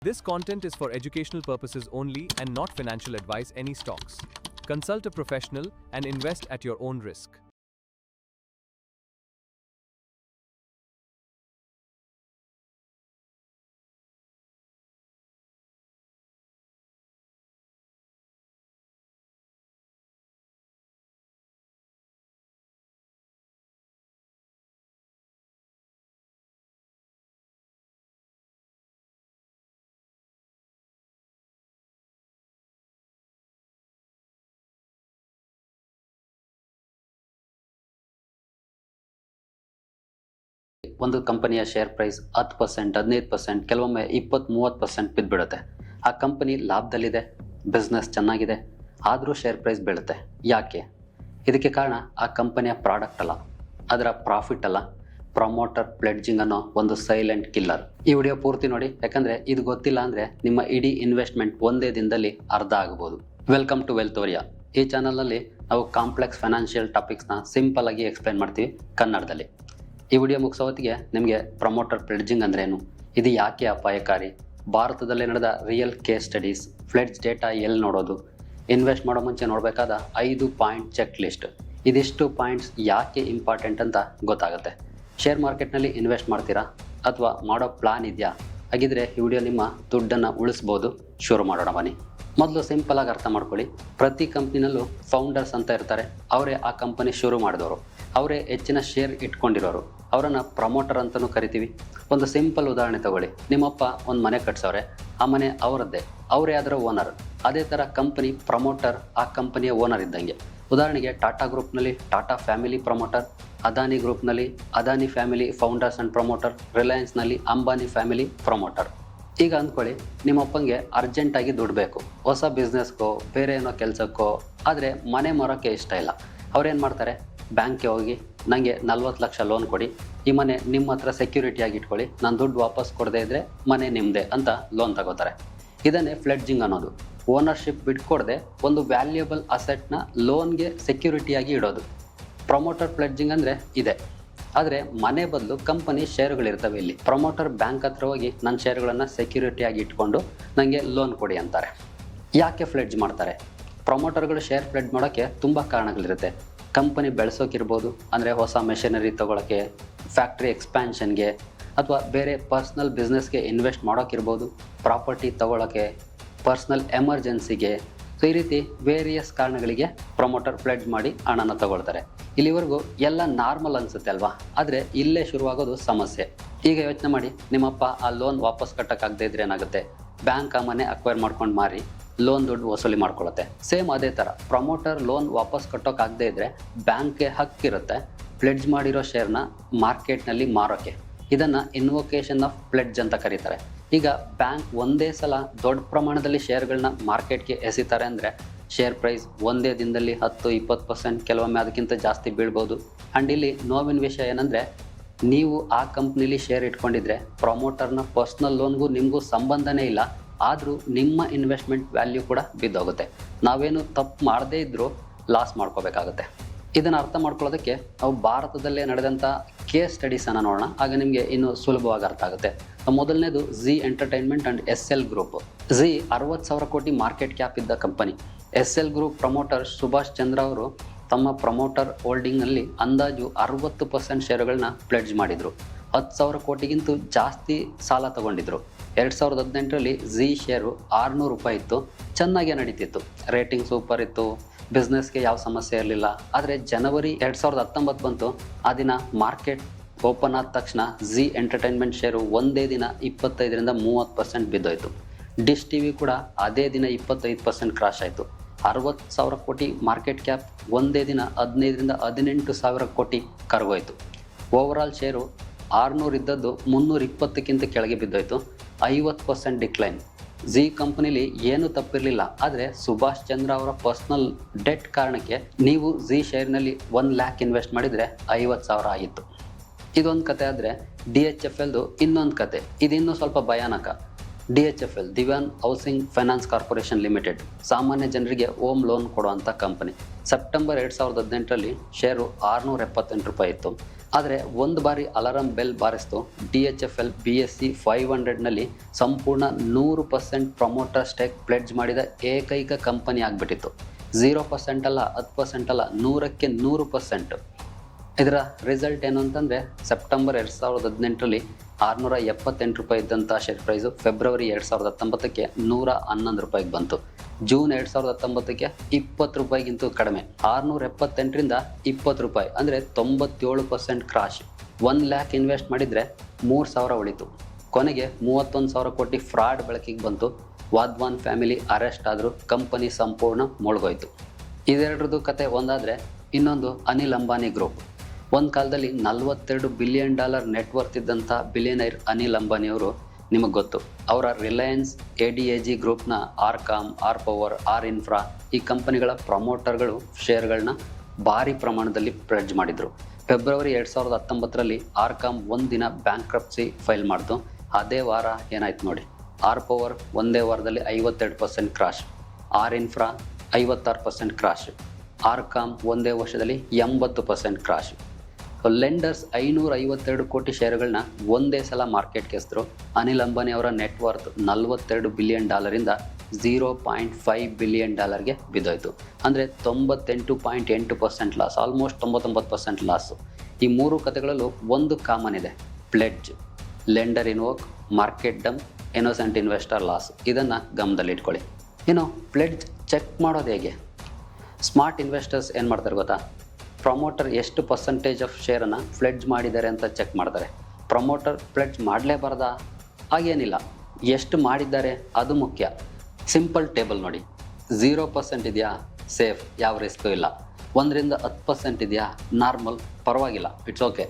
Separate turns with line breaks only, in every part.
This content is for educational purposes only and not financial advice any stocks. Consult a professional and invest at your own risk.
ಒಂದು ಕಂಪನಿಯ share price 10%, 15%, ಕೆಲವೊಮ್ಮೆ 20-30% ಬಿದ್ದುಬಿಡುತ್ತೆ. ಆ company ಲಾಭದಲ್ಲಿದೆ, business ಚೆನ್ನಾಗಿದೆ, ಆದರೂ share price ಬೀಳುತ್ತೆ. ಯಾಕೆ? ಇದಕ್ಕೆ ಕಾರಣ ಆ ಕಂಪನಿಯ ಪ್ರಾಡಕ್ಟ್ ಅಲ್ಲ, ಅದರ ಪ್ರಾಫಿಟ್ ಅಲ್ಲ, ಪ್ರಮೋಟರ್ ಪ್ಲೆಡ್ಜಿಂಗ್ ಅನ್ನೋ ಒಂದು ಸೈಲೆಂಟ್ ಕಿಲ್ಲರ್. ಈ ವಿಡಿಯೋ ಪೂರ್ತಿ ನೋಡಿ, ಯಾಕಂದರೆ ಇದು ಗೊತ್ತಿಲ್ಲ ಅಂದರೆ ನಿಮ್ಮ ಇಡೀ ಇನ್ವೆಸ್ಟ್ಮೆಂಟ್ ಒಂದೇ ದಿನದಲ್ಲಿ ಅರ್ಧ ಆಗ್ಬೋದು. Welcome to Wealthoria. ಈ ಚಾನಲ್ನಲ್ಲಿ ನಾವು ಕಾಂಪ್ಲೆಕ್ಸ್ ಫೈನಾನ್ಷಿಯಲ್ ಟಾಪಿಕ್ಸ್ನ ಸಿಂಪಲ್ ಆಗಿ ಎಕ್ಸ್ಪ್ಲೈನ್ ಮಾಡ್ತೀವಿ ಕನ್ನಡದಲ್ಲಿ. ಈ ವಿಡಿಯೋ ಮುಗಿಸೋ ಹೊತ್ತಿಗೆ ನಿಮಗೆ ಪ್ರಮೋಟರ್ ಪ್ಲೆಡ್ಜಿಂಗ್ ಅಂದ್ರೇನು, ಇದು ಯಾಕೆ ಅಪಾಯಕಾರಿ, ಭಾರತದಲ್ಲಿ ನಡೆದ real case studies, fledge data ಎಲ್ಲಿ ನೋಡೋದು, ಇನ್ವೆಸ್ಟ್ ಮಾಡೋ ಮುಂಚೆ ನೋಡಬೇಕಾದ 5 ಪಾಯಿಂಟ್ ಚೆಕ್ ಲಿಸ್ಟ್, ಇದಿಷ್ಟು ಪಾಯಿಂಟ್ಸ್ ಯಾಕೆ ಇಂಪಾರ್ಟೆಂಟ್ ಅಂತ ಗೊತ್ತಾಗುತ್ತೆ. ಶೇರ್ ಮಾರ್ಕೆಟ್ನಲ್ಲಿ ಇನ್ವೆಸ್ಟ್ ಮಾಡ್ತೀರಾ ಅಥವಾ ಮಾಡೋ ಪ್ಲಾನ್ ಇದೆಯಾ? ಹಾಗಿದ್ರೆ ಈ ವಿಡಿಯೋ ನಿಮ್ಮ ದುಡ್ಡನ್ನು ಉಳಿಸ್ಬೋದು. ಶುರು ಮಾಡೋಣ ಬನ್ನಿ. ಮೊದಲು ಸಿಂಪಲ್ ಆಗಿ ಅರ್ಥ ಮಾಡ್ಕೊಳ್ಳಿ. ಪ್ರತಿ ಕಂಪ್ನಿನಲ್ಲೂ ಫೌಂಡರ್ಸ್ ಅಂತ ಇರ್ತಾರೆ. ಅವರೇ ಆ ಕಂಪನಿ ಶುರು ಮಾಡಿದವರು, ಅವರೇ ಹೆಚ್ಚಿನ ಶೇರ್ ಇಟ್ಕೊಂಡಿರೋರು, ಅವರನ್ನು ಪ್ರಮೋಟರ್ ಅಂತಲೂ ಕರಿತೀವಿ. ಒಂದು ಸಿಂಪಲ್ ಉದಾಹರಣೆ ತಗೊಳ್ಳಿ. ನಿಮ್ಮಪ್ಪ ಒಂದು ಮನೆ ಕಟ್ಸವ್ರೆ, ಆ ಮನೆ ಅವರದ್ದೇ, ಅವರೇ ಅದರ ಓನರ್. ಅದೇ ಥರ ಕಂಪನಿ ಪ್ರಮೋಟರ್ ಆ ಕಂಪನಿಯ ಓನರ್ ಇದ್ದಂಗೆ. ಉದಾಹರಣೆಗೆ ಟಾಟಾ ಗ್ರೂಪ್ನಲ್ಲಿ ಟಾಟಾ ಫ್ಯಾಮಿಲಿ ಪ್ರಮೋಟರ್, ಅದಾನಿ ಗ್ರೂಪ್ನಲ್ಲಿ Adani family founders and promoter, ರಿಲಯನ್ಸ್ನಲ್ಲಿ ಅಂಬಾನಿ ಫ್ಯಾಮಿಲಿ ಪ್ರಮೋಟರ್. ಈಗ ಅಂದ್ಕೊಳ್ಳಿ, ನಿಮ್ಮಪ್ಪಂಗೆ ಅರ್ಜೆಂಟಾಗಿ ದುಡ್ಡು ಬೇಕು, ಹೊಸ ಬಿಸ್ನೆಸ್ಗೋ ಬೇರೆ ಏನೋ ಕೆಲಸಕ್ಕೋ. ಆದರೆ ಮನೆ ಮಾರೋಕ್ಕೆ ಇಷ್ಟ ಇಲ್ಲ. ಅವ್ರೇನು ಮಾಡ್ತಾರೆ, ಬ್ಯಾಂಕ್ಗೆ ಹೋಗಿ ನನಗೆ 40 ಲಕ್ಷ ಲೋನ್ ಕೊಡಿ, ಈ ಮನೆ ನಿಮ್ಮ ಹತ್ರ ಸೆಕ್ಯೂರಿಟಿಯಾಗಿ ಇಟ್ಕೊಳ್ಳಿ, ನಾನು ದುಡ್ಡು ವಾಪಸ್ ಕೊಡದೇ ಇದ್ದರೆ ಮನೆ ನಿಮ್ಮದೇ ಅಂತ ಲೋನ್ ತಗೋತಾರೆ. ಇದನ್ನೇ ಫ್ಲೆಡ್ಜಿಂಗ್ ಅನ್ನೋದು. ಓನರ್ಶಿಪ್ ಬಿಟ್ಕೊಡದೆ ಒಂದು ವ್ಯಾಲ್ಯೂಯಬಲ್ ಅಸೆಟ್ನ ಲೋನ್ಗೆ ಸೆಕ್ಯೂರಿಟಿಯಾಗಿ ಇಡೋದು. ಪ್ರಮೋಟರ್ ಫ್ಲೆಡ್ಜಿಂಗ್ ಅಂದರೆ ಇದೆ. ಆದರೆ ಮನೆ ಬದಲು ಕಂಪನಿ ಶೇರುಗಳಿರ್ತವೆ. ಇಲ್ಲಿ ಪ್ರಮೋಟರ್ ಬ್ಯಾಂಕ್ ಹತ್ರ ಹೋಗಿ ನನ್ನ ಶೇರುಗಳನ್ನು ಸೆಕ್ಯೂರಿಟಿಯಾಗಿ ಇಟ್ಕೊಂಡು ನನಗೆ ಲೋನ್ ಕೊಡಿ ಅಂತಾರೆ. ಯಾಕೆ ಫ್ಲೆಡ್ಜ್ ಮಾಡ್ತಾರೆ? ಪ್ರಮೋಟರ್ಗಳು ಶೇರ್ ಫ್ಲೆಡ್ಜ್ ಮಾಡೋಕ್ಕೆ ತುಂಬ ಕಾರಣಗಳಿರುತ್ತೆ. ಕಂಪನಿ ಬೆಳೆಸೋಕ್ಕಿರ್ಬೋದು, ಅಂದರೆ ಹೊಸ ಮೆಷಿನರಿ ತೊಗೊಳಕ್ಕೆ, ಫ್ಯಾಕ್ಟ್ರಿ ಎಕ್ಸ್ಪ್ಯಾನ್ಷನ್ಗೆ, ಅಥವಾ ಬೇರೆ ಪರ್ಸ್ನಲ್ ಬಿಸ್ನೆಸ್ಗೆ ಇನ್ವೆಸ್ಟ್ ಮಾಡೋಕ್ಕಿರ್ಬೋದು, ಪ್ರಾಪರ್ಟಿ ತೊಗೊಳಕ್ಕೆ, ಪರ್ಸ್ನಲ್ ಎಮರ್ಜೆನ್ಸಿಗೆ. ಸೊ ಈ ರೀತಿ ವೇರಿಯಸ್ ಕಾರಣಗಳಿಗೆ ಪ್ರಮೋಟರ್ ಫ್ಲೆಡ್ಜ್ ಮಾಡಿ ಹಣನ ತಗೊಳ್ತಾರೆ. ಇಲ್ಲಿವರೆಗೂ ಎಲ್ಲ ನಾರ್ಮಲ್ ಅನಿಸುತ್ತೆ ಅಲ್ವಾ? ಆದರೆ ಇಲ್ಲೇ ಶುರುವಾಗೋದು ಸಮಸ್ಯೆ. ಈಗ ಯೋಚನೆ ಮಾಡಿ, ನಿಮ್ಮಪ್ಪ ಆ ಲೋನ್ ವಾಪಸ್ ಕಟ್ಟೋಕ್ಕಾಗದೇ ಇದ್ರೆ ಏನಾಗುತ್ತೆ? ಬ್ಯಾಂಕ್ ಆ ಮನೆ ಅಕ್ವೈರ್ ಮಾಡ್ಕೊಂಡು ಮಾರಿ ಲೋನ್ ದುಡ್ಡು ವಸೂಲಿ ಮಾಡ್ಕೊಳ್ಳುತ್ತೆ. ಸೇಮ್ ಅದೇ ಥರ ಪ್ರಮೋಟರ್ ಲೋನ್ ವಾಪಸ್ ಕಟ್ಟೋಕ್ಕಾಗದೇ ಇದ್ದರೆ ಬ್ಯಾಂಕ್ಗೆ ಹಕ್ಕಿರುತ್ತೆ ಫ್ಲೆಡ್ಜ್ ಮಾಡಿರೋ ಶೇರ್ನ ಮಾರ್ಕೆಟ್ನಲ್ಲಿ ಮಾರೋಕ್ಕೆ. ಇದನ್ನು ಇನ್ವೊಕೇಶನ್ ಆಫ್ ಫ್ಲೆಡ್ಜ್ ಅಂತ ಕರೀತಾರೆ. ಈಗ ಬ್ಯಾಂಕ್ ಒಂದೇ ಸಲ ದೊಡ್ಡ ಪ್ರಮಾಣದಲ್ಲಿ ಶೇರ್ಗಳನ್ನ ಮಾರ್ಕೆಟ್ಗೆ ಎಸಿತಾರೆ ಅಂದರೆ ಶೇರ್ ಪ್ರೈಸ್ ಒಂದೇ ದಿನದಲ್ಲಿ 10-20%, ಕೆಲವೊಮ್ಮೆ ಅದಕ್ಕಿಂತ ಜಾಸ್ತಿ ಬೀಳ್ಬೋದು. ಆ್ಯಂಡ್ ಇಲ್ಲಿ ನೋವಿನ ವಿಷಯ ಏನಂದರೆ, ನೀವು ಆ ಕಂಪ್ನಿಲಿ ಶೇರ್ ಇಟ್ಕೊಂಡಿದ್ರೆ ಪ್ರಮೋಟರ್ನ ಪರ್ಸ್ನಲ್ ಲೋನ್ಗೂ ನಿಮಗೂ ಸಂಬಂಧನೇ ಇಲ್ಲ, ಆದರೂ ನಿಮ್ಮ ಇನ್ವೆಸ್ಟ್ಮೆಂಟ್ ವ್ಯಾಲ್ಯೂ ಕೂಡ ಬಿದ್ದೋಗುತ್ತೆ. ನಾವೇನು ತಪ್ಪು ಮಾಡದೇ ಇದ್ದರೂ ಲಾಸ್ ಮಾಡ್ಕೋಬೇಕಾಗುತ್ತೆ. ಇದನ್ನು ಅರ್ಥ ಮಾಡ್ಕೊಳ್ಳೋದಕ್ಕೆ ನಾವು ಭಾರತದಲ್ಲೇ ನಡೆದಂಥ ಕೇಸ್ ಸ್ಟಡೀಸನ್ನು ನೋಡೋಣ. ಆಗ ನಿಮಗೆ ಇನ್ನೂ ಸುಲಭವಾಗಿ ಅರ್ಥ ಆಗುತ್ತೆ. ಮೊದಲನೇದು Zee entertainment and SL group. Zee 60,000 ಕೋಟಿ ಮಾರ್ಕೆಟ್ ಕ್ಯಾಪ್ ಇದ್ದ company. SL group promoter Subhash Chandra ಅವರು ತಮ್ಮ ಪ್ರಮೋಟರ್ ಹೋಲ್ಡಿಂಗ್ನಲ್ಲಿ ಅಂದಾಜು 60% ಶೇರುಗಳನ್ನ ಪ್ಲೆಡ್ಜ್ ಮಾಡಿದರು. 10,000 ಕೋಟಿಗಿಂತೂ ಜಾಸ್ತಿ ಸಾಲ ತಗೊಂಡಿದ್ರು. 2018ರಲ್ಲಿ ಝೀ ಶೇರು 600 ರೂಪಾಯಿ ಇತ್ತು. ಚೆನ್ನಾಗೇ ನಡೀತಿತ್ತು, ರೇಟಿಂಗ್ ಸೂಪರ್ ಇತ್ತು, ಬಿಸ್ನೆಸ್ಗೆ ಯಾವ ಸಮಸ್ಯೆ ಇರಲಿಲ್ಲ. ಆದರೆ ಜನವರಿ 2019 ಬಂತು. ಆ ದಿನ ಮಾರ್ಕೆಟ್ ಓಪನ್ ಆದ ತಕ್ಷಣ ಝೀ ಎಂಟರ್ಟೈನ್ಮೆಂಟ್ ಶೇರು ಒಂದೇ ದಿನ 25-30% ಬಿದ್ದೋಯ್ತು. ಡಿಶ್ TV ಕೂಡ ಅದೇ ದಿನ 25% ಕ್ರಾಶ್ ಆಯಿತು. 60,000 ಕೋಟಿ ಮಾರ್ಕೆಟ್ ಕ್ಯಾಪ್ ಒಂದೇ ದಿನ 15-18,000 ಕೋಟಿ ಕರಗೋಯ್ತು. ಓವರಾಲ್ ಶೇರು 600 ಇದ್ದದ್ದು 320ಕ್ಕಿಂತ ಕೆಳಗೆ ಬಿದ್ದೋಯ್ತು. 50% ಡಿಕ್ಲೈನ್. ಝೀ ಕಂಪನಿಲಿ ಏನೂ ತಪ್ಪಿರಲಿಲ್ಲ, ಆದರೆ ಸುಭಾಷ್ ಚಂದ್ರ ಅವರ ಪರ್ಸ್ನಲ್ ಡೆಟ್ ಕಾರಣಕ್ಕೆ ನೀವು ಝೀ ಶೇರ್ನಲ್ಲಿ 1 ಲ್ಯಾಕ್ ಇನ್ವೆಸ್ಟ್ ಮಾಡಿದರೆ 50,000 ಆಗಿತ್ತು. ಇದೊಂದು ಕತೆ. ಆದರೆ DHFLದು ಇನ್ನೊಂದು ಕತೆ, ಇದಿನ್ನೂ ಸ್ವಲ್ಪ ಭಯಾನಕ. DHFL ದಿವಾನ್ ಹೌಸಿಂಗ್ ಫೈನಾನ್ಸ್ ಕಾರ್ಪೊರೇಷನ್ ಲಿಮಿಟೆಡ್ ಸಾಮಾನ್ಯ ಜನರಿಗೆ ಹೋಮ್ ಲೋನ್ ಕೊಡುವಂಥ ಕಂಪನಿ. ಸೆಪ್ಟೆಂಬರ್ 2018ರಲ್ಲಿ ಶೇರು 678 ರೂಪಾಯಿ ಇತ್ತು. ಆದರೆ ಒಂದು ಬಾರಿ ಅಲಾರಂ ಬೆಲ್ ಬಾರಿಸ್ತು DHFL BSE 500ನಲ್ಲಿ ಸಂಪೂರ್ಣ 100% ಪ್ರಮೋಟರ್ ಸ್ಟೇಕ್ ಪ್ಲೆಡ್ಜ್ ಮಾಡಿದ ಏಕೈಕ ಕಂಪನಿ ಆಗಿಬಿಟ್ಟಿತ್ತು. 0% ಅಲ್ಲ, 10% ಅಲ್ಲ, 100ಕ್ಕೆ 100%. ಇದರ ರಿಸಲ್ಟ್ ಏನು ಅಂತಂದರೆ ಸೆಪ್ಟೆಂಬರ್ 2018ರಲ್ಲಿ ₹678 ಇದ್ದಂಥ ಶೇರ್ ಪ್ರೈಸು ಫೆಬ್ರವರಿ 2019ಕ್ಕೆ ₹111 ಬಂತು. ಜೂನ್ 2019ಕ್ಕೆ ₹20 ಕಡಿಮೆ, ₹678ರಿಂದ ₹20 ಅಂದರೆ 97% ಕ್ರಾಶ್. 1 ಲ್ಯಾಕ್ ಇನ್ವೆಸ್ಟ್ ಮಾಡಿದರೆ 3,000 ಉಳಿತು. ಕೊನೆಗೆ 31,000 ಕೋಟಿ ಫ್ರಾಡ್ ಬೆಳಕಿಗೆ ಬಂತು. ವಾಧ್ವಾನ್ ಫ್ಯಾಮಿಲಿ ಅರೆಸ್ಟ್ ಆದರೂ ಕಂಪನಿ ಸಂಪೂರ್ಣ ಮುಳುಗೋಯ್ತು. ಇದೆರಡರದ್ದು ಕತೆ ಒಂದಾದರೆ, ಇನ್ನೊಂದು ಅನಿಲ್ ಅಂಬಾನಿ ಗ್ರೂಪ್. ಒಂದು ಕಾಲದಲ್ಲಿ $42 ಬಿಲಿಯನ್ ನೆಟ್ವರ್ತ್ ಇದ್ದಂಥ ಬಿಲಿಯನೈರ್ ಅನಿಲ್ ಅಂಬಾನಿಯವರು ನಿಮಗೆ ಗೊತ್ತು. ಅವರ ರಿಲಯನ್ಸ್ ADAG ಗ್ರೂಪ್ನ ಆರ್ಕಾಮ್, ಆರ್ ಪವರ್, ಆರ್ ಇನ್ಫ್ರಾ ಈ ಕಂಪನಿಗಳ ಪ್ರಮೋಟರ್ಗಳು ಶೇರ್ಗಳನ್ನ ಭಾರಿ ಪ್ರಮಾಣದಲ್ಲಿ ಪ್ಲೆಡ್ಜ್ ಮಾಡಿದರು. ಫೆಬ್ರವರಿ 2019ರಲ್ಲಿ ಆರ್ಕಾಮ್ ಒಂದಿನ ಬ್ಯಾಂಕ್ರಪ್ಸಿ ಫೈಲ್ ಮಾಡ್ತು. ಅದೇ ವಾರ ಏನಾಯ್ತು ನೋಡಿ, ಆರ್ ಪವರ್ ಒಂದೇ ವಾರದಲ್ಲಿ 52% ಕ್ರಾಶ್, ಆರ್ ಇನ್ಫ್ರಾ 56% ಕ್ರಾಶ್, ಆರ್ಕಾಮ್ ಒಂದೇ ವರ್ಷದಲ್ಲಿ 80% ಕ್ರಾಶ್. ಲೆಂಡರ್ಸ್ 552 ಕೋಟಿ ಶೇರುಗಳನ್ನ ಒಂದೇ ಸಲ ಮಾರ್ಕೆಟ್ಗೆ ಎಸೆದ್ರು. ಅನಿಲ್ ಅಂಬಾನಿ ಅವರ ನೆಟ್ವರ್ತ್ $42 ಬಿಲಿಯನ್ $0.5 ಬಿಲಿಯನ್ ಬಿದ್ದೋಯ್ತು. ಅಂದರೆ 98.8% ಲಾಸ್, ಆಲ್ಮೋಸ್ಟ್ 99% ಲಾಸು. ಈ ಮೂರು ಕಥೆಗಳಲ್ಲೂ ಒಂದು ಕಾಮನ್ ಇದೆ, pledge, lender invoke, market dump, innocent investor loss. ಇದನ್ನು ಗಮನದಲ್ಲಿಟ್ಕೊಳ್ಳಿ. ಇನ್ನು ಪ್ಲೆಡ್ಜ್ ಚೆಕ್ ಮಾಡೋದು ಹೇಗೆ? ಸ್ಮಾರ್ಟ್ ಇನ್ವೆಸ್ಟರ್ಸ್ ಏನು ಮಾಡ್ತಾರೆ ಗೊತ್ತಾ? ಪ್ರಮೋಟರ್ ಎಷ್ಟು ಪರ್ಸೆಂಟೇಜ್ ಆಫ್ ಶೇರನ್ನು ಪ್ಲೆಡ್ಜ್ ಮಾಡಿದ್ದಾರೆ ಅಂತ ಚೆಕ್ ಮಾಡ್ತಾರೆ. ಪ್ರಮೋಟರ್ ಪ್ಲೆಡ್ಜ್ ಮಾಡಲೇಬಾರ್ದಾ? ಹಾಗೇನಿಲ್ಲ, ಎಷ್ಟು ಮಾಡಿದ್ದಾರೆ ಅದು ಮುಖ್ಯ. ಸಿಂಪಲ್ ಟೇಬಲ್ ನೋಡಿ. 0% ಇದೆಯಾ, ಸೇಫ್, ಯಾವ ರಿಸ್ಕು ಇಲ್ಲ. 1ರಿಂದ 10% ಇದೆಯಾ, ನಾರ್ಮಲ್, ಪರವಾಗಿಲ್ಲ, ಇಟ್ಸ್ ಓಕೆ.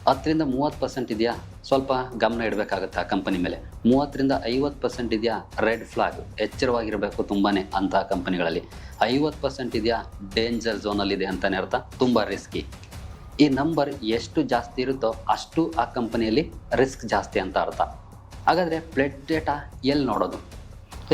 10ರಿಂದ 30% ಇದೆಯಾ, ಸ್ವಲ್ಪ ಗಮನ ಇಡಬೇಕಾಗುತ್ತೆ ಆ ಕಂಪನಿ ಮೇಲೆ. 30ರಿಂದ 50% ಇದೆಯಾ, ರೆಡ್ ಫ್ಲಾಗ್, ಎಚ್ಚರವಾಗಿರಬೇಕು ತುಂಬಾ ಅಂತಹ ಕಂಪನಿಗಳಲ್ಲಿ. 50% ಇದೆಯಾ, ಡೇಂಜರ್ ಝೋನಲ್ಲಿದೆ ಅಂತಲೇ ಅರ್ಥ, ತುಂಬ ರಿಸ್ಕಿ. ಈ ನಂಬರ್ ಎಷ್ಟು ಜಾಸ್ತಿ ಇರುತ್ತೋ ಅಷ್ಟು ಆ ಕಂಪನಿಯಲ್ಲಿ ರಿಸ್ಕ್ ಜಾಸ್ತಿ ಅಂತ ಅರ್ಥ. ಹಾಗಾದರೆ ಪ್ಲೆಡ್ಜ್ ಡೇಟಾ ಎಲ್ಲಿ ನೋಡೋದು?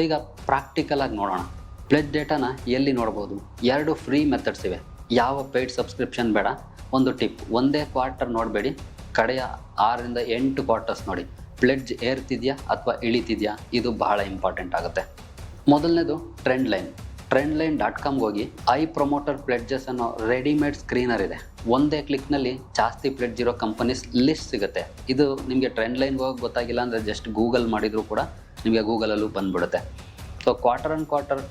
ಈಗ ಪ್ರಾಕ್ಟಿಕಲ್ ಆಗಿ ನೋಡೋಣ. ಪ್ಲೆಡ್ಜ್ ಡೇಟಾನ ಎಲ್ಲಿ ನೋಡ್ಬೋದು? 2 ಫ್ರೀ ಮೆಥಡ್ಸ್ ಇವೆ. ಯಾವ ಪೇಯ್ಡ್ ಸಬ್ಸ್ಕ್ರಿಪ್ಷನ್ ಬೇಡ. ಒಂದು ಟಿಪ್, ಒಂದೇ ಕ್ವಾರ್ಟರ್ ನೋಡಬೇಡಿ, ಕಡೆಯ 6ರಿಂದ 8 ಕ್ವಾರ್ಟರ್ಸ್ ನೋಡಿ. ಪ್ಲೆಡ್ಜ್ ಏರ್ತಿದೆಯಾ ಅಥವಾ ಇಳಿತಿದೆಯಾ, ಇದು ಬಹಳ ಇಂಪಾರ್ಟೆಂಟ್ ಆಗುತ್ತೆ. ಮೊದಲನೇದು trendline.comಗೆ ಹೋಗಿ ಐ ಪ್ರಮೋಟರ್ ಪ್ಲೆಡ್ಜಸ್ ಅನ್ನೋ ರೆಡಿಮೇಡ್ ಸ್ಕ್ರೀನರ್ ಇದೆ. ಒಂದೇ ಕ್ಲಿಕ್ನಲ್ಲಿ ಜಾಸ್ತಿ ಪ್ಲೆಡ್ಜ್ ಇರೋ ಕಂಪನೀಸ್ ಲಿಸ್ಟ್ ಸಿಗುತ್ತೆ. ಇದು ನಿಮಗೆ ಟ್ರೆಂಡ್ ಲೈನ್ಗೆ ಹೋಗಿ ಗೊತ್ತಾಗಿಲ್ಲ ಅಂದರೆ ಜಸ್ಟ್ ಗೂಗಲ್ ಮಾಡಿದರೂ ಕೂಡ ನಿಮಗೆ ಗೂಗಲಲ್ಲೂ ಬಂದುಬಿಡುತ್ತೆ. ಸೊ ಕ್ವಾರ್ಟರ್ ಆನ್ ಕ್ವಾರ್ಟರ್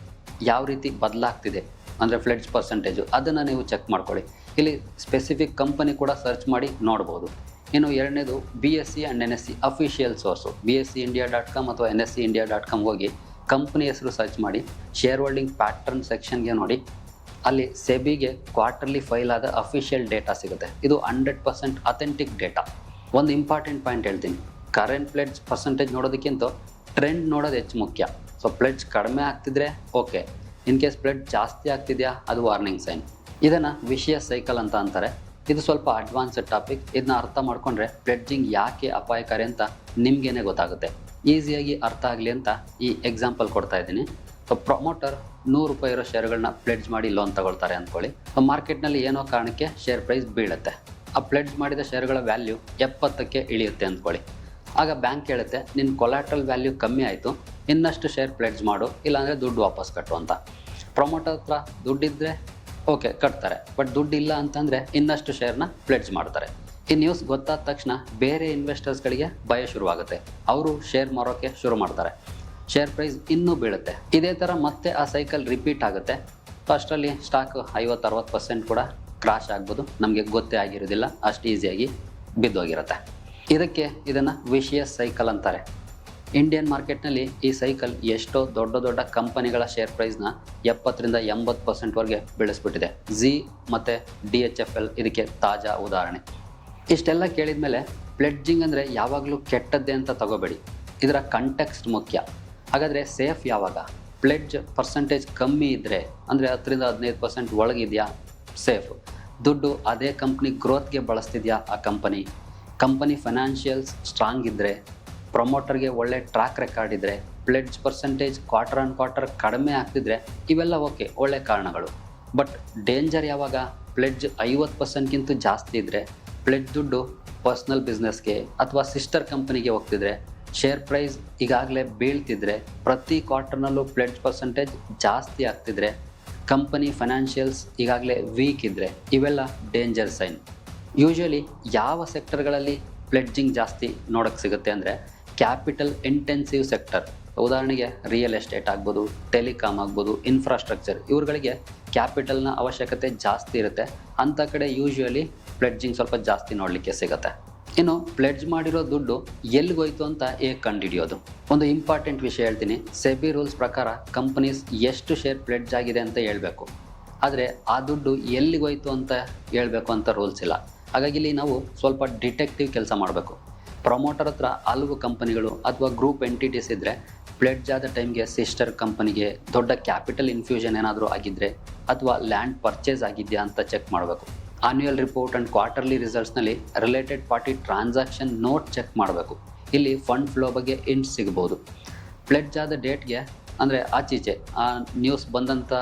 ಯಾವ ರೀತಿ ಬದಲಾಗ್ತಿದೆ ಅಂದರೆ ಪ್ಲೆಡ್ಜ್ ಪರ್ಸೆಂಟೇಜು, ಅದನ್ನು ನೀವು ಚೆಕ್ ಮಾಡ್ಕೊಳ್ಳಿ. ಇಲ್ಲಿ ಸ್ಪೆಸಿಫಿಕ್ ಕಂಪನಿ ಕೂಡ ಸರ್ಚ್ ಮಾಡಿ ನೋಡ್ಬೋದು. ಇನ್ನು ಎರಡನೇದು BSE and NSE official source. BSEindia.com ಅಥವಾ NSEindia.com ಹೋಗಿ ಕಂಪ್ನಿ ಹೆಸರು ಸರ್ಚ್ ಮಾಡಿ, ಶೇರ್ ಹೋಲ್ಡಿಂಗ್ ಪ್ಯಾಟರ್ನ್ ಸೆಕ್ಷನ್ಗೆ ನೋಡಿ. ಅಲ್ಲಿ ಸೆಬಿಗೆ ಕ್ವಾರ್ಟರ್ಲಿ ಫೈಲ್ ಆದ ಅಫಿಷಿಯಲ್ ಡೇಟಾ ಸಿಗುತ್ತೆ. ಇದು 100% ಅಥೆಂಟಿಕ್ ಡೇಟಾ. ಒಂದು ಇಂಪಾರ್ಟೆಂಟ್ ಪಾಯಿಂಟ್ ಹೇಳ್ತೀನಿ, ಕರೆಂಟ್ ಪ್ಲೆಡ್ಜ್ ಪರ್ಸೆಂಟೇಜ್ ನೋಡೋದಕ್ಕಿಂತ ಟ್ರೆಂಡ್ ನೋಡೋದು ಹೆಚ್ಚು ಮುಖ್ಯ. ಸೊ ಪ್ಲೆಡ್ಜ್ ಕಡಿಮೆ ಆಗ್ತಿದ್ರೆ ಓಕೆ, ಇನ್ ಕೇಸ್ ಪ್ಲೆಡ್ಜ್ ಜಾಸ್ತಿ ಆಗ್ತಿದೆಯಾ ಅದು ವಾರ್ನಿಂಗ್ ಸೈನ್. ಇದನ್ನು ವಿಷಿಯಸ್ ಸೈಕಲ್ ಅಂತ ಅಂತಾರೆ. ಇದು ಸ್ವಲ್ಪ ಅಡ್ವಾನ್ಸ್ಡ್ ಟಾಪಿಕ್. ಇದನ್ನ ಅರ್ಥ ಮಾಡ್ಕೊಂಡ್ರೆ ಪ್ಲೆಡ್ಜಿಂಗ್ ಯಾಕೆ ಅಪಾಯಕಾರಿ ಅಂತ ನಿಮಗೇನೆ ಗೊತ್ತಾಗುತ್ತೆ. ಈಸಿಯಾಗಿ ಅರ್ಥ ಆಗಲಿ ಅಂತ ಈ ಎಕ್ಸಾಂಪಲ್ ಕೊಡ್ತಾ ಇದ್ದೀನಿ. ಸೊ ಪ್ರಮೋಟರ್ ₹100 ಇರೋ ಶೇರ್ಗಳನ್ನ ಪ್ಲೆಡ್ಜ್ ಮಾಡಿ ಲೋನ್ ತಗೊಳ್ತಾರೆ ಅಂದ್ಕೊಳ್ಳಿ. ಮಾರ್ಕೆಟ್ನಲ್ಲಿ ಏನೋ ಕಾರಣಕ್ಕೆ ಶೇರ್ ಪ್ರೈಸ್ ಬೀಳುತ್ತೆ. ಆ ಪ್ಲೆಡ್ಜ್ ಮಾಡಿದ ಶೇರ್ಗಳ ವ್ಯಾಲ್ಯೂ 70ಕ್ಕೆ ಇಳಿಯುತ್ತೆ ಅಂದ್ಕೊಳ್ಳಿ. ಆಗ ಬ್ಯಾಂಕ್ ಹೇಳುತ್ತೆ, ನಿನ್ನ ಕೊಲಾಟ್ರಲ್ ವ್ಯಾಲ್ಯೂ ಕಮ್ಮಿ ಆಯಿತು, ಇನ್ನಷ್ಟು ಶೇರ್ ಪ್ಲೆಡ್ಜ್ ಮಾಡು, ಇಲ್ಲಾಂದರೆ ದುಡ್ಡು ವಾಪಸ್ ಕಟ್ಟು ಅಂತ. ಪ್ರಮೋಟರ್ ಹತ್ರ ದುಡ್ಡಿದ್ದರೆ ಓಕೆ ಕಟ್ತಾರೆ, ಬಟ್ ದುಡ್ಡು ಇಲ್ಲ ಅಂತಂದರೆ ಇನ್ನಷ್ಟು ಶೇರ್ನ ಪ್ಲೆಡ್ಜ್ ಮಾಡ್ತಾರೆ. ಈ ನ್ಯೂಸ್ ಗೊತ್ತಾದ ತಕ್ಷಣ ಬೇರೆ ಇನ್ವೆಸ್ಟರ್ಸ್ಗಳಿಗೆ ಭಯ ಶುರುವಾಗುತ್ತೆ. ಅವರು ಶೇರ್ ಮಾರೋಕ್ಕೆ ಶುರು ಮಾಡ್ತಾರೆ. ಶೇರ್ ಪ್ರೈಸ್ ಇನ್ನೂ ಬೀಳುತ್ತೆ. ಇದೇ ಥರ ಮತ್ತೆ ಆ ಸೈಕಲ್ ರಿಪೀಟ್ ಆಗುತ್ತೆ. ಸೊ ಅಷ್ಟರಲ್ಲಿ ಸ್ಟಾಕ್ 50-60% ಕೂಡ ಕ್ರಾಶ್ ಆಗ್ಬೋದು. ನಮಗೆ ಗೊತ್ತೇ ಆಗಿರೋದಿಲ್ಲ, ಅಷ್ಟು ಈಸಿಯಾಗಿ ಬಿದ್ದೋಗಿರುತ್ತೆ. ಇದನ್ನು ವಿಷಿಯಸ್ ಸೈಕಲ್ ಅಂತಾರೆ. ಇಂಡಿಯನ್ ಮಾರ್ಕೆಟ್ನಲ್ಲಿ ಈ ಸೈಕಲ್ ಎಷ್ಟೋ ದೊಡ್ಡ ಕಂಪನಿಗಳ ಶೇರ್ ಪ್ರೈಸ್ನ 70ರಿಂದ 80%ವರೆಗೆ ಬೆಳೆಸ್ಬಿಟ್ಟಿದೆ. Zee ಮತ್ತು DHFL ಇದಕ್ಕೆ ತಾಜಾ ಉದಾಹರಣೆ. ಇಷ್ಟೆಲ್ಲ ಕೇಳಿದ ಮೇಲೆ ಪ್ಲೆಡ್ಜಿಂಗ್ ಅಂದರೆ ಯಾವಾಗಲೂ ಕೆಟ್ಟದ್ದೇ ಅಂತ ತಗೋಬೇಡಿ. ಇದರ ಕಂಟೆಕ್ಸ್ಟ್ ಮುಖ್ಯ. ಹಾಗಾದರೆ ಸೇಫ್ ಯಾವಾಗ? ಪ್ಲೆಡ್ಜ್ ಪರ್ಸೆಂಟೇಜ್ ಕಮ್ಮಿ ಇದ್ದರೆ, ಅಂದರೆ 10ರಿಂದ 15% ಒಳಗಿದೆಯಾ, ಸೇಫ್. ದುಡ್ಡು ಅದೇ ಕಂಪ್ನಿ ಗ್ರೋತ್ಗೆ ಬಳಸ್ತಿದೆಯಾ ಆ ಕಂಪನಿ ಫೈನಾನ್ಷಿಯಲ್ಸ್ ಸ್ಟ್ರಾಂಗ್ ಇದ್ದರೆ, ಪ್ರಮೋಟರ್ಗೆ ಒಳ್ಳೆ ಟ್ರ್ಯಾಕ್ ರೆಕಾರ್ಡ್ ಇದ್ದರೆ, pledge percentage quarter on quarter ಕಡಿಮೆ ಆಗ್ತಿದ್ರೆ, ಇವೆಲ್ಲ ಓಕೆ, ಒಳ್ಳೆ ಕಾರಣಗಳು. ಬಟ್ ಡೇಂಜರ್ ಯಾವಾಗ? ಪ್ಲೆಡ್ಜ್ 50%ಗಿಂತ ಜಾಸ್ತಿ ಇದ್ದರೆ, ಪ್ಲೆಡ್ಜ್ ದುಡ್ಡು ಪರ್ಸ್ನಲ್ ಬಿಸ್ನೆಸ್ಗೆ ಅಥವಾ ಸಿಸ್ಟರ್ ಕಂಪನಿಗೆ ಹೋಗ್ತಿದ್ರೆ, ಶೇರ್ ಪ್ರೈಸ್ ಈಗಾಗಲೇ ಬೀಳ್ತಿದ್ರೆ, ಪ್ರತಿ ಕ್ವಾರ್ಟರ್ನಲ್ಲೂ ಪ್ಲೆಡ್ಜ್ ಪರ್ಸೆಂಟೇಜ್ ಜಾಸ್ತಿ ಆಗ್ತಿದ್ರೆ, ಕಂಪನಿ ಫೈನಾನ್ಷಿಯಲ್ಸ್ ಈಗಾಗಲೇ ವೀಕ್ ಇದ್ದರೆ, ಇವೆಲ್ಲ ಡೇಂಜರ್ ಸೈನ್. ಯೂಶ್ವಲಿ ಯಾವ ಸೆಕ್ಟರ್ಗಳಲ್ಲಿ ಪ್ಲೆಡ್ಜಿಂಗ್ ಜಾಸ್ತಿ ನೋಡೋಕ್ಕೆ ಸಿಗುತ್ತೆ ಅಂದರೆ ಕ್ಯಾಪಿಟಲ್ ಇಂಟೆನ್ಸಿವ್ ಸೆಕ್ಟರ್. ಉದಾಹರಣೆಗೆ ರಿಯಲ್ ಎಸ್ಟೇಟ್ ಆಗ್ಬೋದು, ಟೆಲಿಕಾಮ್ ಆಗ್ಬೋದು, ಇನ್ಫ್ರಾಸ್ಟ್ರಕ್ಚರ್, ಇವ್ರುಗಳಿಗೆ ಕ್ಯಾಪಿಟಲ್ನ ಅವಶ್ಯಕತೆ ಜಾಸ್ತಿ ಇರುತ್ತೆ. ಅಂಥ ಕಡೆ ಯೂಶ್ವಲಿ ಪ್ಲೆಡ್ಜಿಂಗ್ ಸ್ವಲ್ಪ ಜಾಸ್ತಿ ನೋಡಲಿಕ್ಕೆ ಸಿಗುತ್ತೆ. ಇನ್ನು ಪ್ಲೆಡ್ಜ್ ಮಾಡಿರೋ ದುಡ್ಡು ಎಲ್ಲಿಗೋಯ್ತು ಅಂತ ಹೇಗೆ ಕಂಡುಹಿಡಿಯೋದು? ಒಂದು ಇಂಪಾರ್ಟೆಂಟ್ ವಿಷಯ ಹೇಳ್ತೀನಿ. ಸೆಬಿ ರೂಲ್ಸ್ ಪ್ರಕಾರ ಕಂಪನೀಸ್ ಎಷ್ಟು ಶೇರ್ ಪ್ಲೆಡ್ಜ್ ಆಗಿದೆ ಅಂತ ಹೇಳ್ಬೇಕು, ಆದರೆ ಆ ದುಡ್ಡು ಎಲ್ಲಿಗೋಯ್ತು ಅಂತ ಹೇಳ್ಬೇಕು ಅಂತ ರೂಲ್ಸ್ ಇಲ್ಲ. ಹಾಗಾಗಿ ಇಲ್ಲಿ ನಾವು ಸ್ವಲ್ಪ ಡಿಟೆಕ್ಟಿವ್ ಕೆಲಸ ಮಾಡಬೇಕು. ಪ್ರಮೋಟರ್ ಹತ್ರ ಹಲವು ಕಂಪನಿಗಳು ಅಥವಾ ಗ್ರೂಪ್ ಎಂಟಿಟೀಸ್ ಇದ್ದರೆ, ಪ್ಲೆಡ್ಜ್ ಆದ ಟೈಮ್ಗೆ ಸಿಸ್ಟರ್ ಕಂಪನಿಗೆ ದೊಡ್ಡ ಕ್ಯಾಪಿಟಲ್ ಇನ್ಫ್ಯೂಷನ್ ಏನಾದರೂ ಆಗಿದ್ದರೆ ಅಥವಾ ಲ್ಯಾಂಡ್ ಪರ್ಚೇಸ್ ಆಗಿದೆಯಾ ಅಂತ ಚೆಕ್ ಮಾಡಬೇಕು. ಆನ್ಯುವಲ್ ರಿಪೋರ್ಟ್ ಆ್ಯಂಡ್ ಕ್ವಾರ್ಟರ್ಲಿ ರಿಸಲ್ಟ್ಸ್ನಲ್ಲಿ related party transaction note check ಮಾಡಬೇಕು. ಇಲ್ಲಿ ಫಂಡ್ ಫ್ಲೋ ಬಗ್ಗೆ ಇಂಟ್ ಸಿಗ್ಬೋದು. ಪ್ಲೆಡ್ಜ್ ಆದ ಡೇಟ್ಗೆ ಅಂದರೆ ಆಚೀಚೆ ಆ ನ್ಯೂಸ್ ಬಂದಂಥ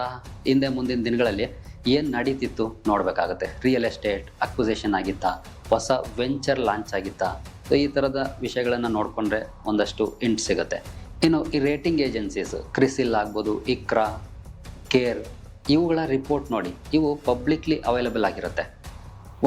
ಹಿಂದೆ ಮುಂದಿನ ದಿನಗಳಲ್ಲಿ ಏನು ನಡೀತಿತ್ತು ನೋಡಬೇಕಾಗತ್ತೆ. ರಿಯಲ್ ಎಸ್ಟೇಟ್ ಅಕ್ವಿಸೇಷನ್ ಆಗಿತ್ತಾ, ಹೊಸ ವೆಂಚರ್ ಲಾಂಚ್ ಆಗಿತ್ತಾ, ಸೊ ಈ ಥರದ ವಿಷಯಗಳನ್ನು ನೋಡಿಕೊಂಡ್ರೆ ಒಂದಷ್ಟು ಇಂಟ್ ಸಿಗುತ್ತೆ. ಇನ್ನು ಈ ರೇಟಿಂಗ್ ಏಜೆನ್ಸೀಸ್ ಕ್ರಿಸಿಲ್ ಆಗ್ಬೋದು, ಇಕ್ರಾ, ಕೇರ್, ಇವುಗಳ ರಿಪೋರ್ಟ್ ನೋಡಿ. ಇವು ಪಬ್ಲಿಕ್ಲಿ ಅವೈಲಬಲ್ ಆಗಿರುತ್ತೆ.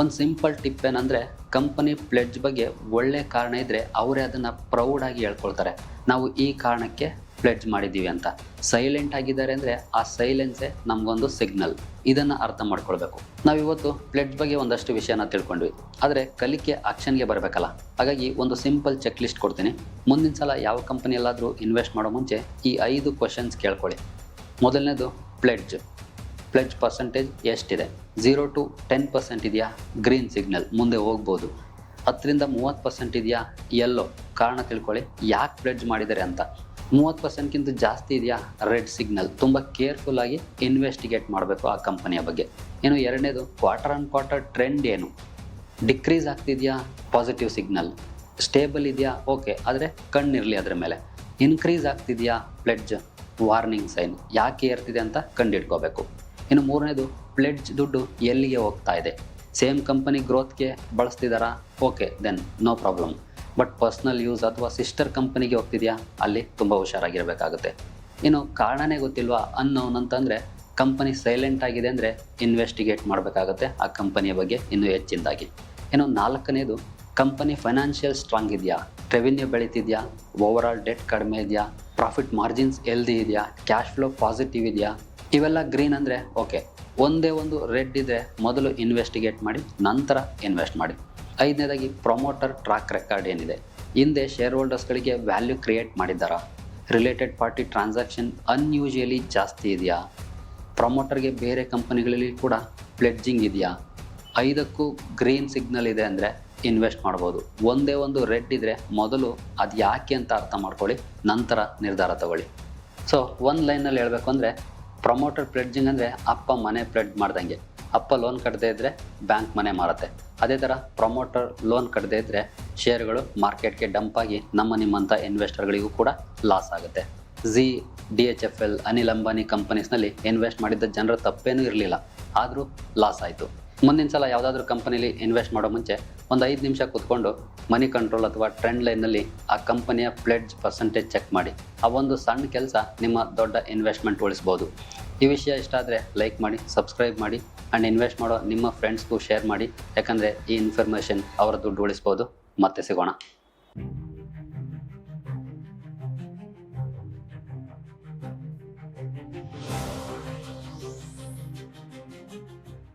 ಒಂದು ಸಿಂಪಲ್ ಟಿಪ್ ಏನಂದರೆ, ಕಂಪನಿ ಪ್ಲೆಡ್ಜ್ ಬಗ್ಗೆ ಒಳ್ಳೆ ಕಾರಣ ಇದ್ದರೆ ಅವರೇ ಅದನ್ನು ಪ್ರೌಡಾಗಿ ಹೇಳ್ಕೊಳ್ತಾರೆ, ನಾವು ಈ ಕಾರಣಕ್ಕೆ ಪ್ಲೆಡ್ಜ್ ಮಾಡಿದ್ದೀವಿ ಅಂತ. ಸೈಲೆಂಟ್ ಆಗಿದ್ದಾರೆ ಅಂದರೆ ಆ ಸೈಲೆನ್ಸೇ ನಮಗೊಂದು ಸಿಗ್ನಲ್. ಇದನ್ನು ಅರ್ಥ ಮಾಡ್ಕೊಳ್ಬೇಕು. ನಾವಿವತ್ತು ಪ್ಲೆಡ್ಜ್ ಬಗ್ಗೆ ಒಂದಷ್ಟು ವಿಷಯನ ತಿಳ್ಕೊಂಡ್ವಿ, ಆದರೆ ಕಲಿಕೆ ಆಕ್ಷನ್ಗೆ ಬರಬೇಕಲ್ಲ. ಹಾಗಾಗಿ ಒಂದು ಸಿಂಪಲ್ ಚೆಕ್ ಲಿಸ್ಟ್ ಕೊಡ್ತೀನಿ. ಮುಂದಿನ ಸಲ ಯಾವ ಕಂಪನಿಯಲ್ಲಾದರೂ ಇನ್ವೆಸ್ಟ್ ಮಾಡೋ ಮುಂಚೆ ಈ 5 ಕ್ವಶನ್ಸ್ ಕೇಳ್ಕೊಳ್ಳಿ. ಮೊದಲನೇದು, ಪ್ಲೆಡ್ಜ್ ಪರ್ಸೆಂಟೇಜ್ ಎಷ್ಟಿದೆ? 0 to 10% ಇದೆಯಾ? ಗ್ರೀನ್ ಸಿಗ್ನಲ್, ಮುಂದೆ ಹೋಗ್ಬೋದು. 10 to 30% ಇದೆಯಾ? ಯೆಲ್ಲೋ, ಕಾರಣ ತಿಳ್ಕೊಳ್ಳಿ, ಯಾಕೆ ಪ್ಲೆಡ್ಜ್ ಮಾಡಿದ್ದಾರೆ ಅಂತ. 30%ಗಿಂತ ಜಾಸ್ತಿ ಇದೆಯಾ? ರೆಡ್ ಸಿಗ್ನಲ್, ತುಂಬ ಕೇರ್ಫುಲ್ಲಾಗಿ ಇನ್ವೆಸ್ಟಿಗೇಟ್ ಮಾಡಬೇಕು ಆ ಕಂಪನಿಯ ಬಗ್ಗೆ. ಇನ್ನು ಎರಡನೇದು, ಕ್ವಾರ್ಟರ್ ಆನ್ ಕ್ವಾರ್ಟರ್ ಟ್ರೆಂಡ್ ಏನು? ಡಿಕ್ರೀಸ್ ಆಗ್ತಿದೆಯಾ? Positive signal. ಸ್ಟೇಬಲ್ ಇದೆಯಾ? ಓಕೆ, ಆದರೆ ಕಣ್ಣಿರಲಿ ಅದರ ಮೇಲೆ. ಇನ್ಕ್ರೀಸ್ ಆಗ್ತಿದೆಯಾ ಪ್ಲೆಡ್ಜ್? ವಾರ್ನಿಂಗ್ ಸೈನ್, ಯಾಕೆ ಏರ್ತಿದೆ ಅಂತ ಕಂಡಿಡ್ಕೋಬೇಕು. ಇನ್ನು ಮೂರನೇದು, ಪ್ಲೆಡ್ಜ್ ದುಡ್ಡು ಎಲ್ಲಿಗೆ ಹೋಗ್ತಾ ಇದೆ? ಸೇಮ್ ಕಂಪನಿ ಗ್ರೋತ್ಗೆ ಬಳಸ್ತಿದ್ದಾರಾ? Okay, then no problem. But personal use ಅಥವಾ ಸಿಸ್ಟರ್ ಕಂಪನಿಗೆ ಹೋಗ್ತಿದೆಯಾ? ಅಲ್ಲಿ ತುಂಬ ಹುಷಾರಾಗಿರಬೇಕಾಗುತ್ತೆ. ಇನ್ನು ಕಾರಣನೇ ಗೊತ್ತಿಲ್ವಾ ಅನ್ನೋನ್ ಅಂತಂದರೆ, ಕಂಪನಿ ಸೈಲೆಂಟ್ ಆಗಿದೆ ಅಂದರೆ ಇನ್ವೆಸ್ಟಿಗೇಟ್ ಮಾಡಬೇಕಾಗುತ್ತೆ ಆ ಕಂಪನಿಯ ಬಗ್ಗೆ ಇನ್ನೂ ಹೆಚ್ಚಿನದಾಗಿ. ಇನ್ನು ನಾಲ್ಕನೇದು, ಕಂಪನಿ ಫೈನಾನ್ಷಿಯಲ್ ಸ್ಟ್ರಾಂಗ್ ಇದೆಯಾ? ರೆವಿನ್ಯೂ ಬೆಳೀತಿದೆಯಾ? ಓವರಾಲ್ ಡೆಟ್ ಕಡಿಮೆ ಇದೆಯಾ? ಪ್ರಾಫಿಟ್ ಮಾರ್ಜಿನ್ಸ್ ಹೆಲ್ದಿ ಇದೆಯಾ? ಕ್ಯಾಶ್ ಫ್ಲೋ ಪಾಸಿಟಿವ್ ಇದೆಯಾ? ಇವೆಲ್ಲ ಗ್ರೀನ್ ಅಂದರೆ ಓಕೆ. ಒಂದೇ ಒಂದು ರೆಡ್ ಇದ್ದರೆ ಮೊದಲು ಇನ್ವೆಸ್ಟಿಗೇಟ್ ಮಾಡಿ, ನಂತರ ಇನ್ವೆಸ್ಟ್ ಮಾಡಿ. ಐದನೇದಾಗಿ, ಪ್ರಮೋಟರ್ ಟ್ರ್ಯಾಕ್ ರೆಕಾರ್ಡ್ ಏನಿದೆ? ಹಿಂದೆ ಶೇರ್ ಹೋಲ್ಡರ್ಸ್ಗಳಿಗೆ ವ್ಯಾಲ್ಯೂ ಕ್ರಿಯೇಟ್ ಮಾಡಿದ್ದಾರಾ? ರಿಲೇಟೆಡ್ ಪಾರ್ಟಿ ಟ್ರಾನ್ಸಾಕ್ಷನ್ ಅನ್ಯೂಶುಯಲಿ ಜಾಸ್ತಿ ಇದೆಯಾ? ಪ್ರಮೋಟರ್ಗೆ ಬೇರೆ ಕಂಪನಿಗಳಲ್ಲಿ ಕೂಡ ಪ್ಲೆಡ್ಜಿಂಗ್ ಇದೆಯಾ? 5ಕ್ಕೂ ಗ್ರೀನ್ ಸಿಗ್ನಲ್ ಇದೆ ಅಂದರೆ ಇನ್ವೆಸ್ಟ್ ಮಾಡ್ಬೋದು. ಒಂದೇ ಒಂದು ರೆಡ್ ಇದ್ದರೆ ಮೊದಲು ಅದು ಯಾಕೆ ಅಂತ ಅರ್ಥ ಮಾಡ್ಕೊಳ್ಳಿ, ನಂತರ ನಿರ್ಧಾರ ತಗೊಳ್ಳಿ. ಸೊ ಒಂದು ಲೈನಲ್ಲಿ ಹೇಳಬೇಕು ಅಂದರೆ, ಪ್ರಮೋಟರ್ ಪ್ಲೆಡ್ಜಿಂಗ್ ಅಂದರೆ ಅಪ್ಪ ಮನೆ ಪ್ಲೆಡ್ ಮಾಡ್ದಂಗೆ. ಅಪ್ಪ ಲೋನ್ ಕಟ್ಟದೇ ಇದ್ದರೆ ಬ್ಯಾಂಕ್ ಮನೆ ಮಾರುತ್ತೆ. ಅದೇ ಥರ ಪ್ರಮೋಟರ್ ಲೋನ್ ಕಟ್ಟದೇ ಇದ್ದರೆ ಶೇರ್ಗಳು ಮಾರ್ಕೆಟ್ಗೆ ಡಂಪ್ ಆಗಿ ನಿಮ್ಮಂಥ ಇನ್ವೆಸ್ಟರ್ಗಳಿಗೂ ಕೂಡ ಲಾಸ್ ಆಗುತ್ತೆ. DHFL, ಅನಿಲ್ ಅಂಬಾನಿ ಕಂಪನೀಸ್ನಲ್ಲಿ ಇನ್ವೆಸ್ಟ್ ಮಾಡಿದ್ದ ಜನರ ತಪ್ಪೇನೂ ಇರಲಿಲ್ಲ, ಆದರೂ ಲಾಸ್ ಆಯಿತು. ಮುಂದಿನ ಸಲ ಯಾವುದಾದ್ರೂ ಕಂಪನಿಲಿ ಇನ್ವೆಸ್ಟ್ ಮಾಡೋ ಮುಂಚೆ ಒಂದು 5 ನಿಮಿಷ ಕೂತ್ಕೊಂಡು ಮನಿ ಕಂಟ್ರೋಲ್ ಅಥವಾ ಟ್ರೆಂಡ್ ಲೈನ್ನಲ್ಲಿ ಆ ಕಂಪನಿಯ ಪ್ಲೆಡ್ಜ್ ಪರ್ಸೆಂಟೇಜ್ ಚೆಕ್ ಮಾಡಿ. ಆ ಒಂದು ಸಣ್ಣ ಕೆಲಸ ನಿಮ್ಮ ದೊಡ್ಡ ಇನ್ವೆಸ್ಟ್ಮೆಂಟ್ ಉಳಿಸ್ಬೋದು. ಈ ವಿಷಯ ಇಷ್ಟ ಆದರೆ ಲೈಕ್ ಮಾಡಿ, ಸಬ್ಸ್ಕ್ರೈಬ್ ಮಾಡಿ, ಆ್ಯಂಡ್ ಇನ್ವೆಸ್ಟ್ ಮಾಡೋ ನಿಮ್ಮ ಫ್ರೆಂಡ್ಸ್ಗೂ ಶೇರ್ ಮಾಡಿ. ಯಾಕಂದರೆ ಈ ಇನ್ಫಾರ್ಮೇಷನ್ ಅವರ ದುಡ್ಡು ಉಳಿಸ್ಬೋದು. ಮತ್ತೆ ಸಿಗೋಣ.